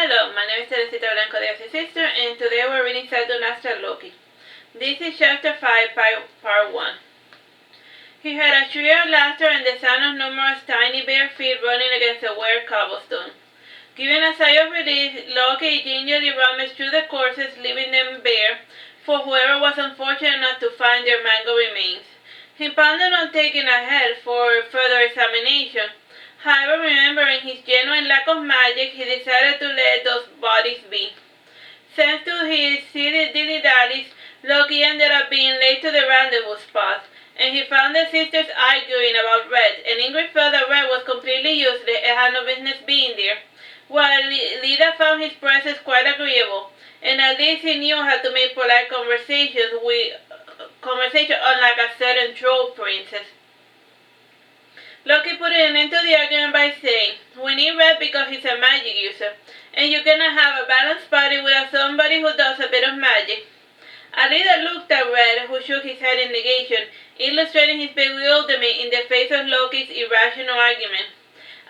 Hello, my name is Teresita Blanco de Artsy sister, and today we're reading Saturnastra Loki. This is chapter 5, part 1. He heard a shriek of laughter and the sound of numerous tiny bare feet running against the wet cobblestone. Giving a sigh of relief, Loki gingerly rummaged through the corpses, leaving them bare for whoever was unfortunate enough to find their mangled remains. He pondered on taking ahead for further examination. However, remembering his genuine lack of magic, he decided to let those bodies be. Thanks to his silly dilly-dallies, Loki ended up being late to the rendezvous spot, and he found the sisters arguing about Red, and Ingrid felt that Red was completely useless and had no business being there, while Lida found his presence quite agreeable, and at least he knew how to make polite conversation unlike a certain troll princess. Loki put an end to the argument by saying, "We need Red because he's a magic user, and you cannot have a balanced party without somebody who does a bit of magic." Alida looked at Red, who shook his head in negation, illustrating his bewilderment in the face of Loki's irrational argument.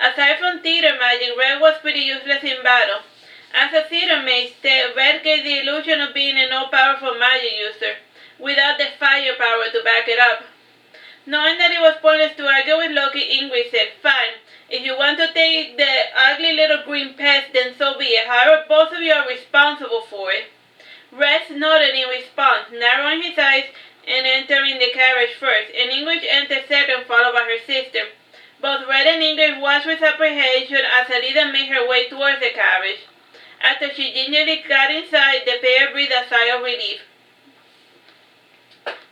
Aside from theater magic, Red was pretty useless in battle. As a theater mage, Red gave the illusion of being an all-powerful magic user, without the firepower to back it up. Knowing that it was pointless to argue with Loki, Ingrid said, "Fine, if you want to take the ugly little green pest, then so be it. However, both of you are responsible for it." Red nodded in response, narrowing his eyes and entering the carriage first, and Ingrid entered second, followed by her sister. Both Red and Ingrid watched with apprehension as Alida made her way towards the carriage. After she gingerly got inside, the pair breathed a sigh of relief.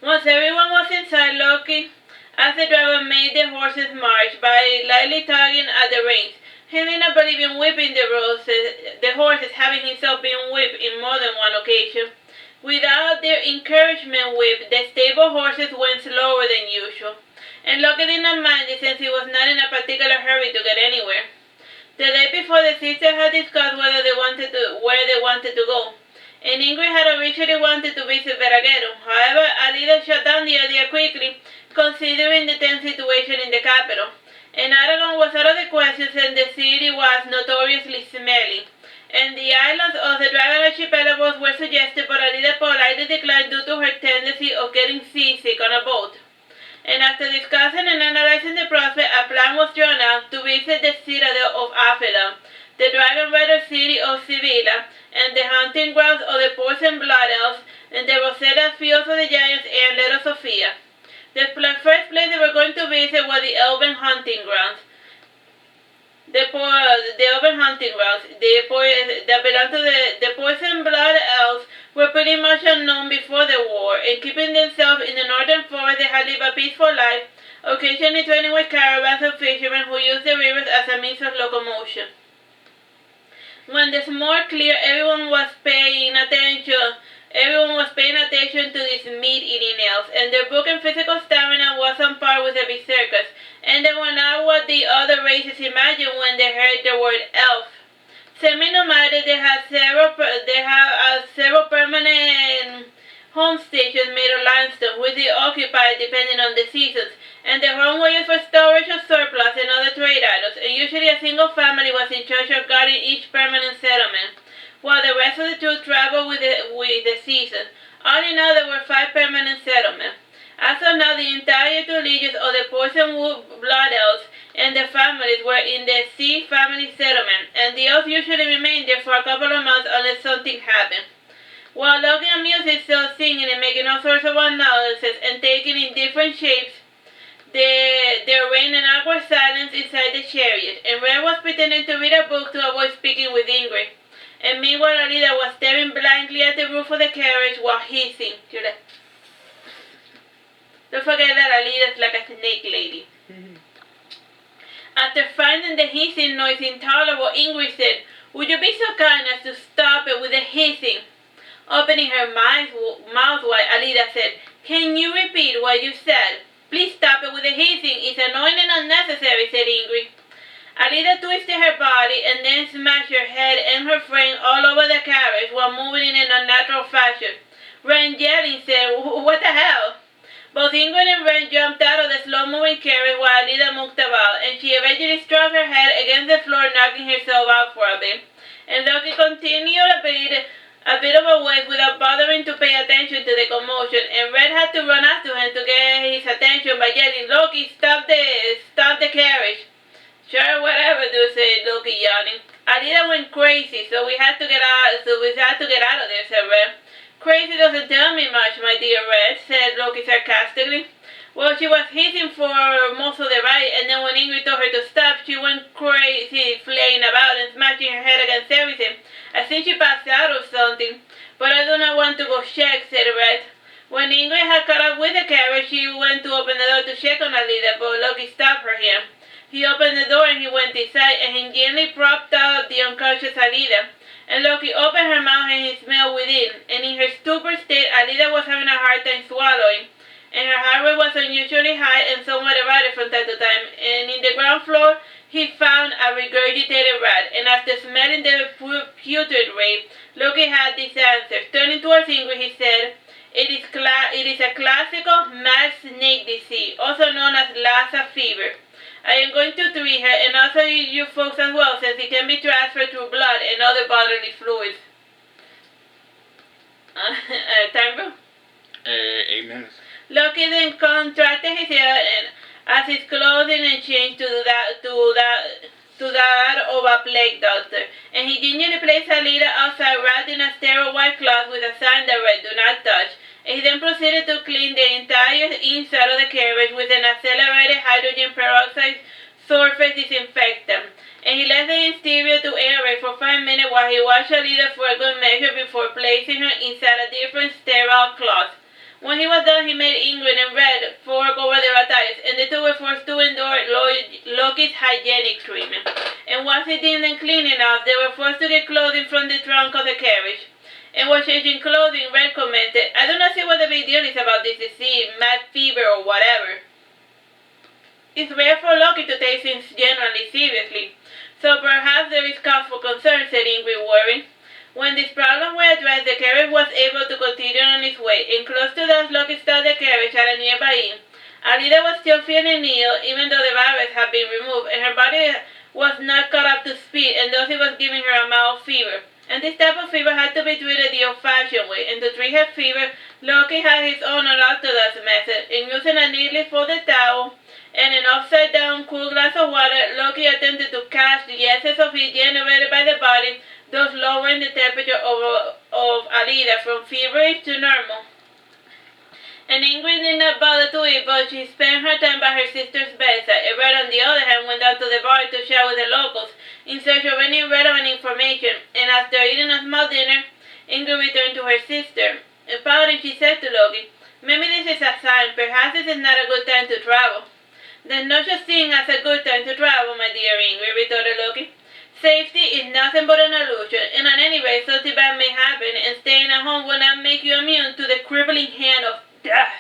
Once everyone was inside, Loki asked the driver made the horses march by lightly tugging at the reins. He did not believe in whipping the horses, having himself been whipped in more than one occasion. Without their encouragement whip, the stable horses went slower than usual, and Loki did not mind it since he was not in a particular hurry to get anywhere. The day before, the sisters had discussed where they wanted to go, and Ingrid had originally wanted to visit Veragero. However, Alida shut down the idea quickly, considering the tense situation in the capital. And Aragon was out of the question since the city was notoriously smelly, and the islands of the Dragon Archipelagos were suggested, but Alida politely declined due to her tendency of getting seasick on a boat. And after discussing and analyzing the prospect, a plan was drawn out to visit the citadel of Aphelon, the dragon rider city of Sibila, and the hunting grounds of the poison blood elves, and the Rosetta fields of the giants and Little Sophia. The first place they were going to visit was the elven hunting grounds. The poison blood elves were pretty much unknown before the war, and keeping themselves in the northern forest, they had lived a peaceful life, occasionally trading with caravans of fishermen who used the rivers as a means of locomotion. When the smoke cleared, everyone was paying attention to these meat-eating elves, and their broken physical stamina was on par with the berserkers, and they were not what the other races imagined when they heard the word elf. Semi-nomadic, they had several permanent home stations made of limestone, which they occupied depending on the seasons, and their home were used for storage of surplus and other trade items, and usually a single family was in charge of guarding each permanent settlement, while the rest of the troops traveled with the season. All in all, there were 5 permanent settlements. As of now, the entire 2 legions of the poison blood elves and their families were in the Sea family settlement, and the elves usually remained there for a couple of months unless something happened. While Loki amused himself singing and making all sorts of announcements and taking in different shapes, there reigned an awkward silence inside the chariot, and Red was pretending to read a book to avoid speaking with Ingrid. And meanwhile, Alida was staring blankly at the roof of the carriage while hissing. Don't forget that Alida is like a snake lady. After finding the hissing noise intolerable, Ingrid said, "Would you be so kind as to stop it with the hissing?" Opening her mouth wide, Alida said, "Can you repeat what you said?" "Please stop it with the hissing. It's annoying and unnecessary," said Ingrid. Alida twisted her body and then smashed her head and her frame all over the carriage while moving in an unnatural fashion. Ren yelling said, "What the hell?" Both Ingrid and Ren jumped out of the slow-moving carriage while Alida moved about, and she eventually struck her head against the floor, knocking herself out for a bit. And Loki continued a bit of a ways without bothering to pay attention to the commotion, and Red had to run after him to get his attention by yelling, "Loki, stop the carriage!" "Sure, whatever," said Loki, yawning. "Alida went crazy, so we had to get out of there," said Red. "Crazy doesn't tell me much, my dear Red," said Loki sarcastically. "Well, she was hissing for most of the ride, and then when Ingrid told her to stop, she went crazy, flaying about and smashing her head against everything. I think she passed out or something. But I do not want to go check," said Red. When Ingrid had caught up with the carriage, she went to open the door to check on Alida, but Loki stopped her here. He opened the door and he went inside, and he gently propped up the unconscious Alida. And Loki opened her mouth and he smelled within, and in her stupor state, Alida was having a hard time swallowing, and her heart rate was unusually high and somewhat erratic from time to time. And in the ground floor, he found a regurgitated rat, and after smelling the putrid rape, Loki had these answers. Turning towards Ingrid, he said, it is a classical mad snake disease, also known as Lassa fever. I am going to treat her, and also you folks as well, since it can be transferred through blood and other bodily fluids." Time, bro? 8 minutes. Loki then contracted his hair and as his clothing and changed to that of a plague doctor, and he gingerly placed Alida outside wrapped in a sterile white cloth with a sign that read, "Do not touch." And he then proceeded to clean the entire inside of the carriage with an accelerated hydrogen peroxide surface disinfectant. And he left the interior to aerate for 5 minutes while he washed Alida for a good measure before placing her inside a different sterile cloth. When he was done, he made Ingrid and Red fork over their attires, and the two were forced to endure Loki's hygienic treatment. And once he deemed them clean enough, they were forced to get clothing from the trunk of the carriage. And while changing clothing, Red commented, "I do not see what the big deal is about this disease, mad fever or whatever. It's rare for Loki to take things generally seriously, so perhaps there is cause for concern," said Ingrid, worried. When this problem were addressed, the carriage was able to continue on its way, and close to those Loki stopped the carriage at a nearby inn. Alida was still feeling ill, even though the virus had been removed, and her body was not caught up to speed, and thus it was giving her a mild fever. And this type of fever had to be treated the old-fashioned way, and to treat her fever, Loki had his own unorthodox method. In using a neatly folded towel and an upside-down cool glass of water, Loki attempted to catch the excess of heat generated by the body, thus lowering the temperature of Alida from feverish to normal. And Ingrid did not bother to eat, but she spent her time by her sister's bedside. And Red, on the other hand, went down to the bar to chat with the locals in search of any relevant information. And after eating a small dinner, Ingrid returned to her sister. And pouting, she said to Loki, "Maybe this is a sign. Perhaps this is not a good time to travel." "There's no such thing as a good time to travel, my dear Ingrid," retorted Loki. "Safety is nothing but an illusion, and at any rate, something bad may happen, and staying at home will not make you immune to the crippling hand of death."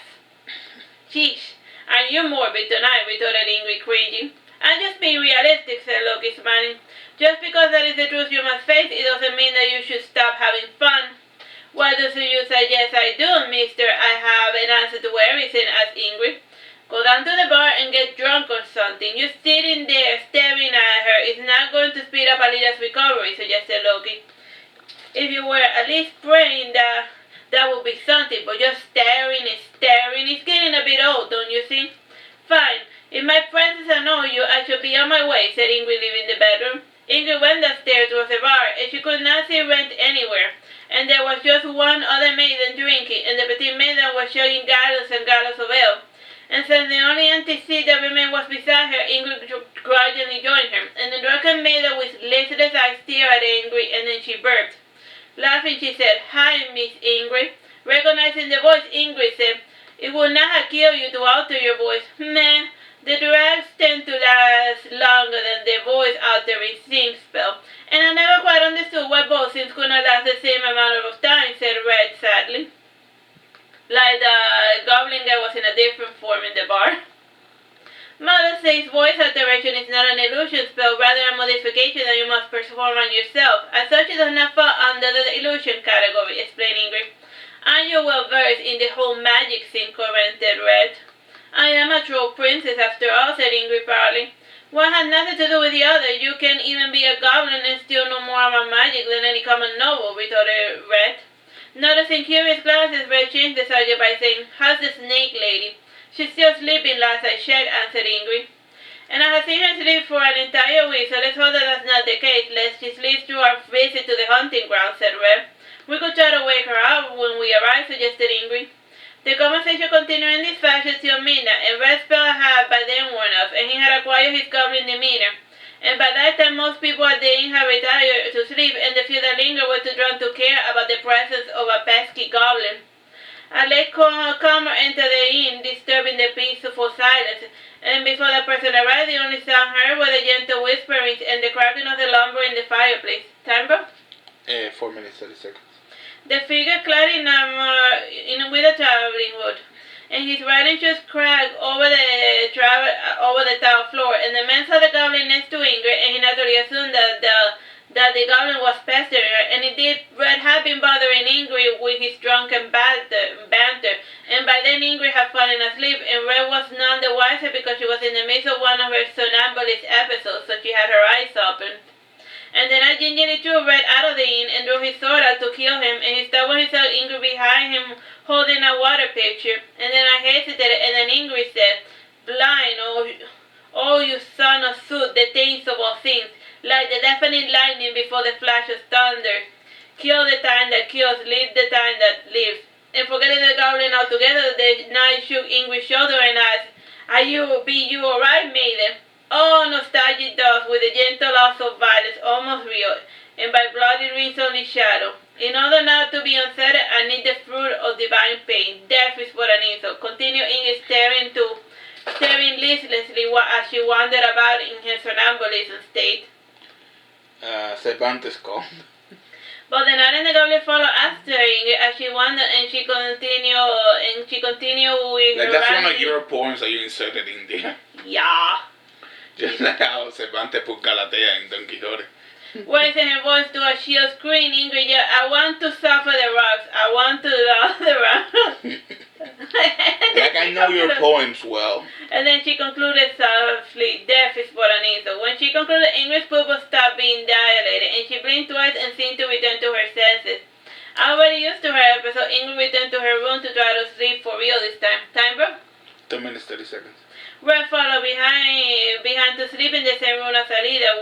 "Sheesh, are you morbid tonight?" retorted Ingrid, cringing. "I'm just being realistic," said Loki, smiling. "Just because that is the truth you must face, it doesn't mean that you should stop having fun." "What do you suggest I do, mister? I have an answer to everything," asked Ingrid. "Go down to the bar and get drunk or something. Just sitting there staring at her is not going to speed up Alida's recovery," suggested Loki. "If you were at least praying, that would be something, but just staring is getting a bit old, don't you think?" "Fine. If my presence annoys you, I should be on my way," said Ingrid, leaving the bedroom. Ingrid went downstairs towards the bar, and she could not see Rent anywhere. And there was just one other maiden drinking, and the petite maiden was chugging gallons and gallons of ale. And since the only empty seat that remained was beside her, Ingrid grudgingly joined her, and the drunken maiden with listless eyes stared at Ingrid, and then she burped. Laughing, she said, "Hi, Miss Ingrid." Recognizing the voice, Ingrid said, "It would not have killed you to alter your voice." "Meh, the drugs tend to last longer than the voice altering sing spell, and I never quite understood why both things could not last the same amount of time," said Red sadly. Like the Goblin guy was in a different form in the bar. "Mother says voice alteration is not an illusion spell, rather a modification that you must perform on yourself. As such, it does not fall under the illusion category," explained Ingrid. "Aren't you well versed in the whole magic scene?" commented Red. "I am a troll princess after all," said Ingrid proudly. One has nothing to do with the other. You can even be a goblin and still know more about magic than any common noble, retorted Red. Noticing curious glances, Red changed the subject by saying, "How's the snake lady?" "She's still sleeping, last I checked," answered Ingrid. "And I have seen her sleep for an entire week, so let's hope that that's not the case, lest she sleeps through our visit to the hunting ground," said Red. "We could try to wake her up when we arrive," suggested Ingrid. The conversation continued in this fashion till midnight, and Red spell had by then worn off, and he had acquired his goblin demeanor. And by that time most people at the inn had retired to sleep, and the few that lingered were too drunk to care about the presence of a pesky goblin. A late comer entered the inn, disturbing the peaceful silence, and before the person arrived, the only sound heard were the gentle whisperings and the cracking of the lumber in the fireplace. Time, bro? 4 minutes, 30 seconds. The figure clad in armor with a traveling hood, and his riding shoes cracked over the tile floor, and the man saw the goblin next to Ingrid, and he naturally assumed that the goblin was pestering her, and indeed Red had been bothering Ingrid with his drunken banter, and by then Ingrid had fallen asleep, and Red was none the wiser because she was in the midst of one of her somnambulist episodes, so she had her eyes open. And then I gingerly threw Red out of the inn and drew his sword out to kill him, and he stopped when he saw Ingrid behind him holding a water pitcher. And then I hesitated, and then Ingrid said, "Blind, oh you son of soot, the things of all things, like the deafening lightning before the flash of thunder. Kill the time that kills, live the time that lives." And forgetting the goblin altogether, the knight shook Ingrid's shoulder and asked, Be you alright, maiden?" "Oh, nostalgic dove, with the gentle loss of violence, almost real, and by bloody rings only shadow. In order not to be unsettled, I need the fruit of divine pain. Death is but an insult," continued Ingrid, staring listlessly as she wandered about in her somnambulism state. Cervantes called. But the knight and the goblin followed after Ingrid as she wandered, and she continued with her That's one of your poems that you inserted in there. Yeah. Just like how Cervantes put Galatea in Don Quixote. Raising her voice to a shrill scream, Ingrid yelled, "I want to suffer the rocks. I want to love the rocks." Like I know your poems well. And then she concluded softly, "Death is but an insult." When she concluded, Ingrid's pupils stopped being dilated, and she blinked twice and seemed to return to her senses. Already used to her episode, Ingrid returned to her room to try to sleep for real this time. Time, bro? 2 minutes, 30 seconds. Red followed behind to sleep in the same room as Alida,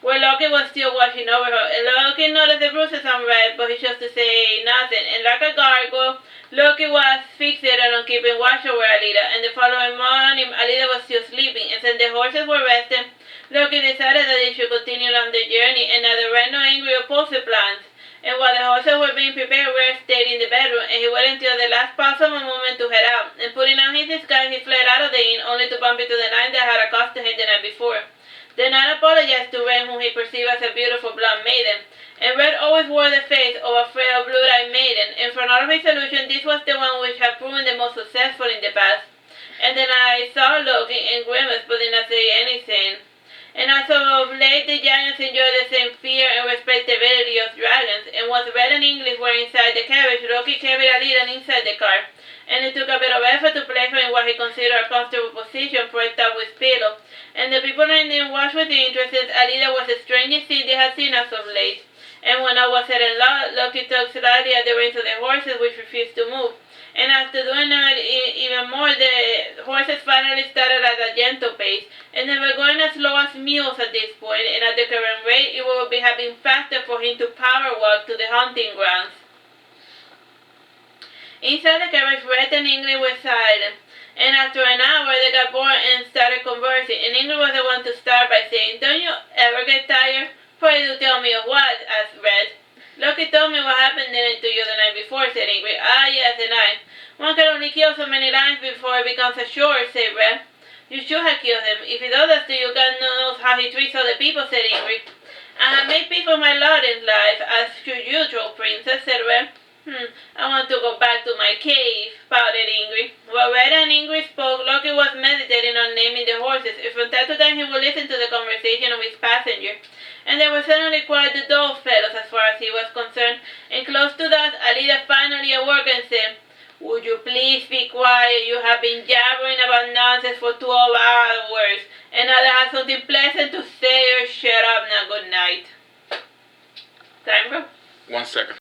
where Loki was still watching over her. And Loki noticed the bruises on Red, but he chose to say nothing. And like a gargoyle, Loki was fixated on keeping watch over Alida. And the following morning, Alida was still sleeping, and since the horses were resting, Loki decided that they should continue on their journey, and neither Red nor Ingrid opposed the plans. And while the horses were being prepared, Red stayed in the bedroom, and he waited until the last possible moment to head out. And putting on his disguise, he fled out of the inn, only to bump into the knight that had accosted him the night before. The knight apologized to Red, whom he perceived as a beautiful blonde maiden. And Red always wore the face of a frail blue-eyed maiden, and from all of his illusions, this was the one which had proven the most successful in the past. And then I saw Loki and grimaced, but did not say anything. And as of late, the giants enjoyed the same fear and respectability of dragons, and once Red and English were inside the carriage, Loki carried Alida inside the car, and it took a bit of effort to place her in what he considered a comfortable position, propped up with pillow, and the people in the watched with interest since Alida was the strangest thing they had seen as of late. And when all was said and done, Loki tugged slightly at the reins of the horses, which refused to move. And after doing even more, the horses finally started at a gentle pace, and they were going as slow as mules at this point, and at the current rate, it would have been faster for him to power walk to the hunting grounds. Inside the carriage, Red and Ingrid were silent, and after an hour, they got bored and started conversing, and Ingrid was the one to start by saying, "Don't you ever get tired? Pray do tell me of what?" asked Red. "Loki told me what happened to you the night before," said Ingrid. "Ah, yes, the night. One can only kill so many lions before it becomes a chore," said Red. "You should have killed him. If he does that to you, God knows how he treats other people," said Ingrid. "I have made peace with my lot in life, as should you, troll princess," said Red. "I want to go back to my cave," pouted Ingrid. While Red and Ingrid spoke, Loki was meditating on naming the horses, and from time to time he would listen to the conversation of his passenger. And they were certainly quite the dull fellows as far as he was concerned, and close to that, Alida finally awoke and said, Would you please be quiet? You have been jabbering about nonsense for 12 hours, and now I have something pleasant to say, or shut up now. Good night. Time, bro? 1 second.